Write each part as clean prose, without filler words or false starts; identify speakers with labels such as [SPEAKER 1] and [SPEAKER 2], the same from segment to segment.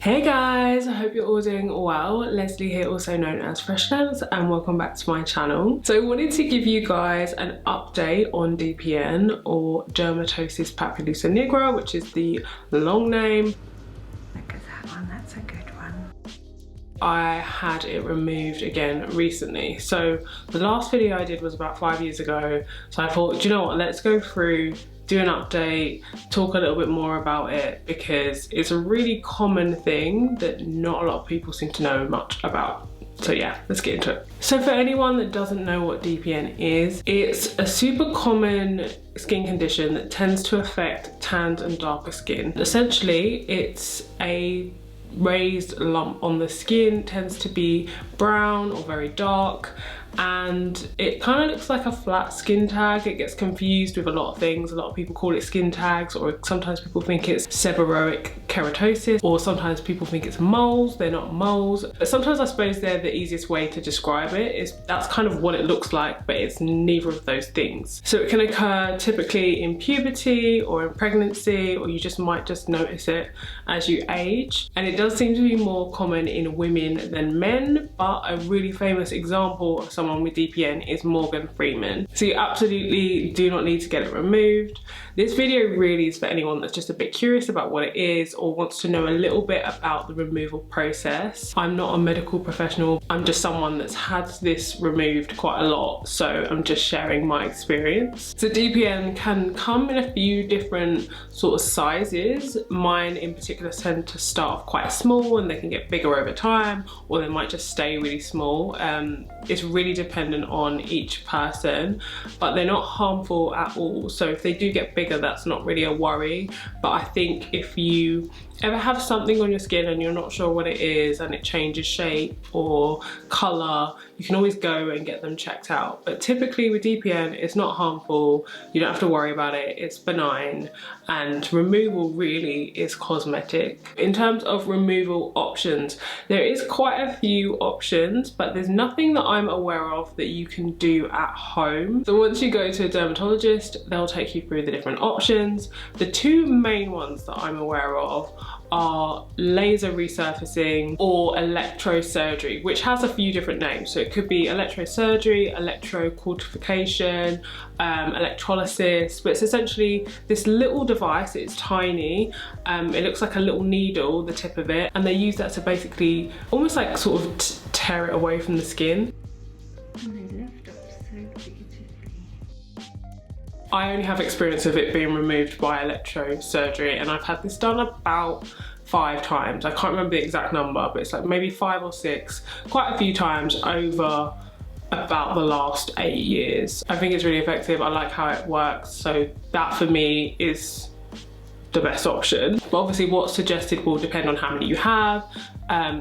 [SPEAKER 1] Hey guys, I hope you're all doing well. Leslie here, also known as Fresh Nails, and welcome back to my channel. So I wanted to give you guys an update on DPN, or Dermatosis Papulosa Nigra, which is the long name.
[SPEAKER 2] Look at that one, that's a good one.
[SPEAKER 1] I had it removed again recently. So the last video I did was about 5 years ago. So I thought, do you know what, let's go through, do an update, talk a little bit more about it, because it's a really common thing that not a lot of people seem to know much about. So yeah, let's get into it. So for anyone that doesn't know what DPN is, it's a super common skin condition that tends to affect tanned and darker skin. Essentially, it's a raised lump on the skin, tends to be brown or very dark, and it kind of looks like a flat skin tag. It gets confused with a lot of things. A lot of people call it skin tags, or sometimes people think it's seborrheic keratosis, or sometimes people think it's moles. They're not moles. But sometimes I suppose they're the easiest way to describe it. That's kind of what it looks like, but it's neither of those things. So it can occur typically in puberty or in pregnancy, or you just might just notice it as you age. And it does seem to be more common in women than men, but a really famous example of someone with DPN is Morgan Freeman. So you absolutely do not need to get it removed. This video really is for anyone that's just a bit curious about what it is or wants to know a little bit about the removal process. I'm not a medical professional. I'm just someone that's had this removed quite a lot, so I'm just sharing my experience. So DPN can come in a few different sort of sizes. Mine in particular tend to start off quite small and they can get bigger over time, or they might just stay really small. It's really dependent on each person, but they're not harmful at all. So if they do get bigger, that's not really a worry. But I think if you ever have something on your skin and you're not sure what it is and it changes shape or color, you can always go and get them checked out. But typically with DPN, it's not harmful. You don't have to worry about it. It's benign, and removal really is cosmetic. In terms of removal options, there is quite a few options, but there's nothing that I'm aware of that you can do at home. So once you go to a dermatologist, they'll take you through the different options. The two main ones that I'm aware of are laser resurfacing or electrosurgery, which has a few different names. So it could be electrosurgery, electrocortification, electrolysis, but it's essentially this little device. It's tiny, it looks like a little needle, the tip of it, and they use that to basically almost like sort of tear it away from the skin. I only have experience of it being removed by electrosurgery, and I've had this done about 5 times. I can't remember the exact number, but it's like maybe 5 or 6, quite a few times over about the last 8 years. I think it's really effective. I like how it works. So that for me is the best option. But obviously what's suggested will depend on how many you have,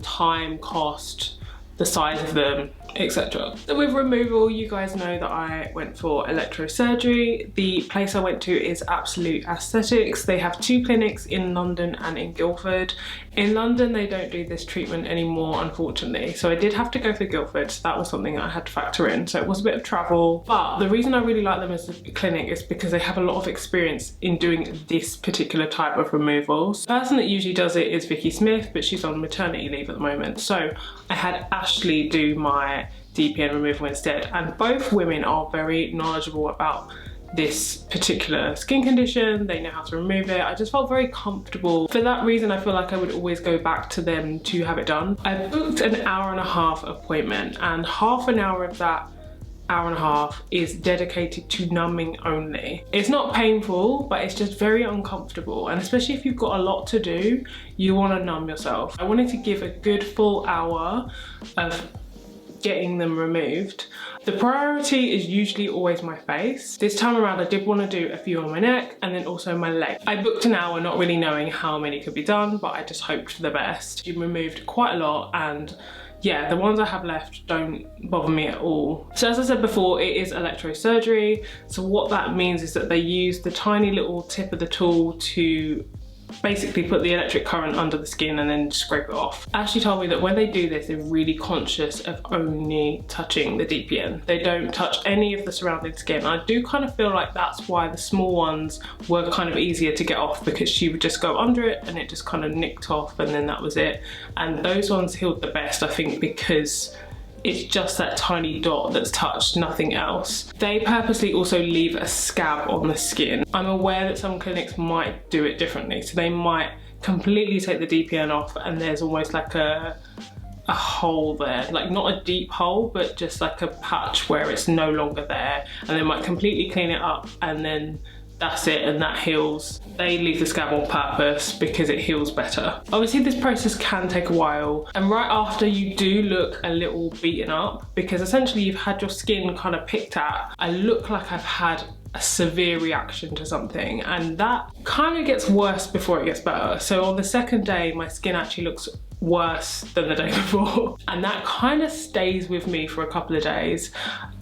[SPEAKER 1] time, cost, the size of them, etc. So with removal, you guys know that I went for electrosurgery. The place I went to is Absolute Aesthetics. They have 2 clinics in London and in Guildford. In London, they don't do this treatment anymore, unfortunately. So I did have to go for Guildford. So that was something I had to factor in. So it was a bit of travel. But the reason I really like them as a clinic is because they have a lot of experience in doing this particular type of removals. The person that usually does it is Vicky Smith, but she's on maternity leave at the moment. So I had Ashley do my DPN removal instead, and both women are very knowledgeable about this particular skin condition. They know how to remove it. I just felt very comfortable. For that reason, I feel like I would always go back to them to have it done. I booked an 1.5 hour appointment, and half an hour of that 1.5 hours is dedicated to numbing only. It's not painful, but it's just very uncomfortable, and especially if you've got a lot to do, you want to numb yourself. I wanted to give a good full hour of getting them removed. The priority is usually always my face. This time around I did want to do a few on my neck and then also my leg. I booked an hour not really knowing how many could be done, but I just hoped for the best. You removed quite a lot, and yeah, the ones I have left don't bother me at all. So as I said before, it is electrosurgery. So what that means is that they use the tiny little tip of the tool to basically put the electric current under the skin and then scrape it off. Ashley told me that when they do this, they're really conscious of only touching the DPN. They don't touch any of the surrounding skin. I do kind of feel like that's why the small ones were kind of easier to get off, because she would just go under it and it just kind of nicked off and then that was it. And those ones healed the best, I think, because it's just that tiny dot that's touched, nothing else. They purposely also leave a scab on the skin. I'm aware that some clinics might do it differently, so they might completely take the DPN off and there's almost like a hole there, like not a deep hole, but just like a patch where it's no longer there, and they might completely clean it up and then that's it and that heals. They leave the scab on purpose because it heals better. Obviously this process can take a while, and right after you do look a little beaten up, because essentially you've had your skin kind of picked at. I look like I've had a severe reaction to something, and that kind of gets worse before it gets better. So on the second day my skin actually looks worse than the day before, and that kind of stays with me for a couple of days,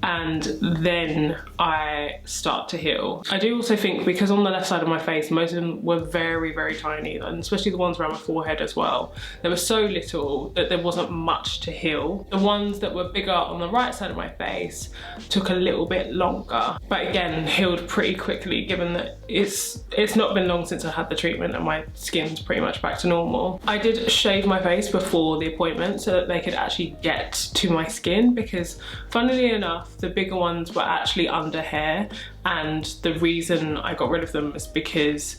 [SPEAKER 1] and then I start to heal. I do also think, because on the left side of my face most of them were very tiny, and especially the ones around my forehead as well, they were so little that there wasn't much to heal. The ones that were bigger on the right side of my face took a little bit longer, but again healed pretty quickly, given that it's not been long since I had the treatment and my skin's pretty much back to normal. I did shave my face before the appointment so that they could actually get to my skin, because funnily enough the bigger ones were actually under hair, and the reason I got rid of them is because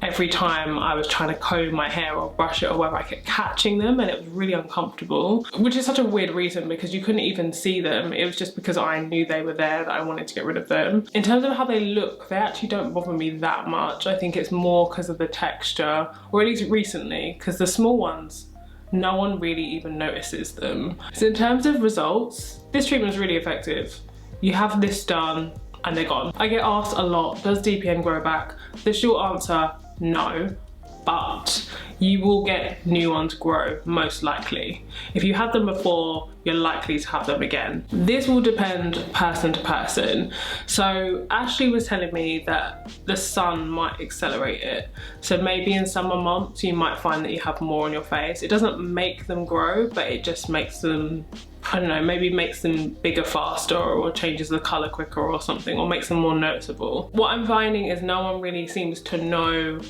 [SPEAKER 1] every time I was trying to comb my hair or brush it or whatever, I kept catching them and it was really uncomfortable, which is such a weird reason because you couldn't even see them. It was just because I knew they were there that I wanted to get rid of them. In terms of how they look, they actually don't bother me that much. I think it's more because of the texture, or at least recently, because the small ones, no one really even notices them. So in terms of results, this treatment is really effective. You have this done and they're gone. I get asked a lot, does DPN grow back? The short answer, no, but you will get new ones grow, most likely. If you had them before, you're likely to have them again. This will depend person to person. So Ashley was telling me that the sun might accelerate it. So maybe in summer months, you might find that you have more on your face. It doesn't make them grow, but it just makes them, I don't know, maybe makes them bigger faster, or changes the color quicker or something, or makes them more noticeable. What I'm finding is no one really seems to know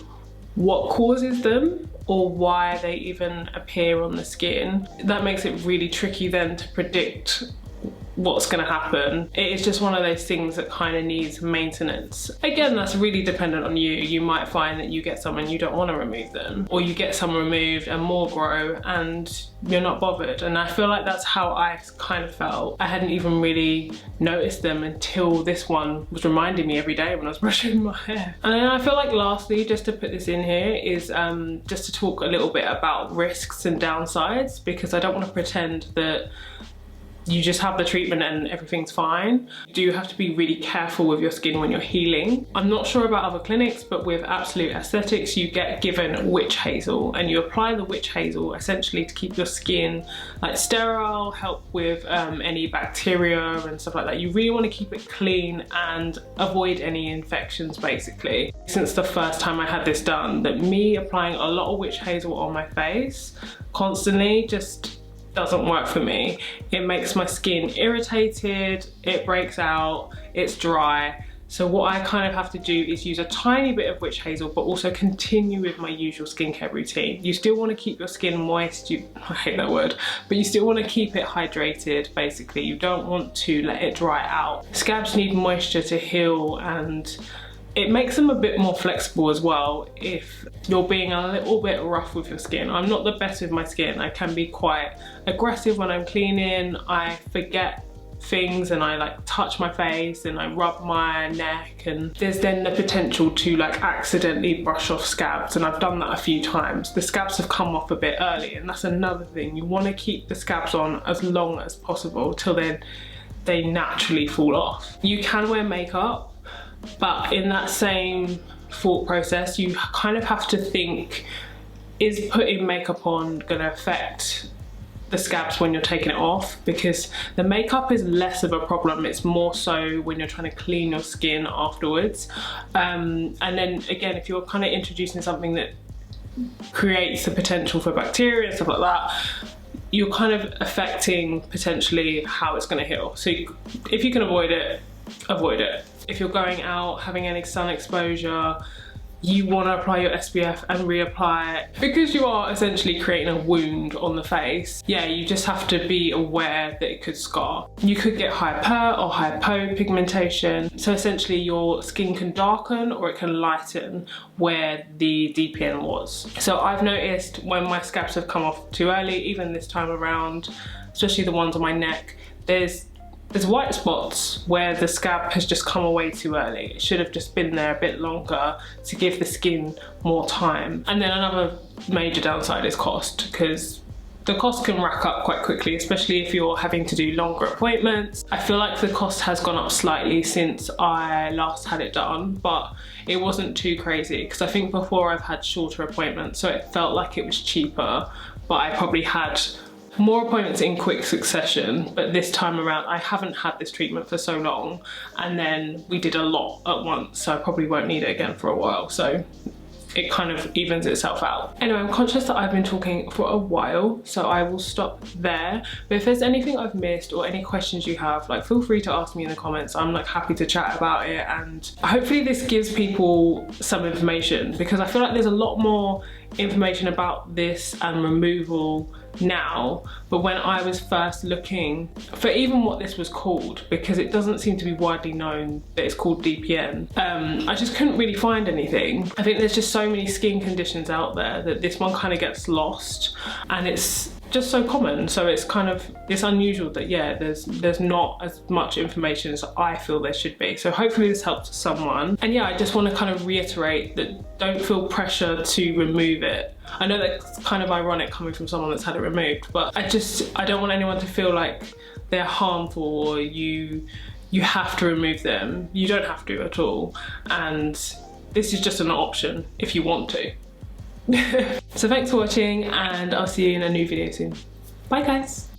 [SPEAKER 1] what causes them or why they even appear on the skin. That makes it really tricky then to predict what's going to happen. It is just one of those things that kind of needs maintenance. Again, that's really dependent on you. You might find that you get some and you don't want to remove them, or you get some removed and more grow and you're not bothered. And I feel like that's how I kind of felt. I hadn't even really noticed them until this one was reminding me every day when I was brushing my hair. And then I feel like lastly, just to put this in here, is just to talk a little bit about risks and downsides, because I don't want to pretend that you just have the treatment and everything's fine. You do have to be really careful with your skin when you're healing. I'm not sure about other clinics, but with Absolute Aesthetics, you get given witch hazel, and you apply the witch hazel essentially to keep your skin like sterile, help with any bacteria and stuff like that. You really want to keep it clean and avoid any infections, basically. Since the first time I had this done, that me applying a lot of witch hazel on my face constantly just doesn't work for me. It makes my skin irritated, it breaks out, it's dry. So what I kind of have to do is use a tiny bit of witch hazel, but also continue with my usual skincare routine. You still want to keep your skin moist, I hate that word, but you still want to keep it hydrated, basically. You don't want to let it dry out. Scabs need moisture to heal, and it makes them a bit more flexible as well if you're being a little bit rough with your skin. I'm not the best with my skin. I can be quite aggressive when I'm cleaning. I forget things and I like touch my face and I rub my neck, and there's then the potential to like accidentally brush off scabs, and I've done that a few times. The scabs have come off a bit early, and that's another thing. You want to keep the scabs on as long as possible till then they naturally fall off. You can wear makeup, but in that same thought process, you kind of have to think, is putting makeup on gonna affect the scabs when you're taking it off? Because the makeup is less of a problem, it's more so when you're trying to clean your skin afterwards. And then again, if you're kind of introducing something that creates the potential for bacteria and stuff like that, you're kind of affecting potentially how it's going to heal. So if you can avoid it, avoid it. If you're going out, having any sun exposure, you want to apply your SPF and reapply it. Because you are essentially creating a wound on the face, yeah, you just have to be aware that it could scar. You could get hyper or hypopigmentation. So essentially your skin can darken or it can lighten where the DPN was. So I've noticed when my scabs have come off too early, even this time around, especially the ones on my neck, there's white spots where the scab has just come away too early. It should have just been there a bit longer to give the skin more time. And then another major downside is cost, because the cost can rack up quite quickly, especially if you're having to do longer appointments. I feel like the cost has gone up slightly since I last had it done, but it wasn't too crazy, because I think before I've had shorter appointments, so it felt like it was cheaper, but I probably had more appointments in quick succession. But this time around I haven't had this treatment for so long, and then we did a lot at once, so I probably won't need it again for a while, so it kind of evens itself out. Anyway, I'm conscious that I've been talking for a while, so I will stop there. But if there's anything I've missed or any questions you have, like, feel free to ask me in the comments. I'm like happy to chat about it, and hopefully this gives people some information, because I feel like there's a lot more information about this and removal now, but when I was first looking for even what this was called, because it doesn't seem to be widely known that it's called DPN, I just couldn't really find anything. I think there's just so many skin conditions out there that this one kind of gets lost, and it's just so common, so it's kind of, it's unusual that, yeah, there's not as much information as I feel there should be. So hopefully this helps someone. And yeah, I just want to kind of reiterate that don't feel pressure to remove it. I know that's kind of ironic coming from someone that's had it removed, but I don't want anyone to feel like they're harmful or you have to remove them. You don't have to at all, and this is just an option if you want to. So thanks for watching, and I'll see you in a new video soon. Bye guys.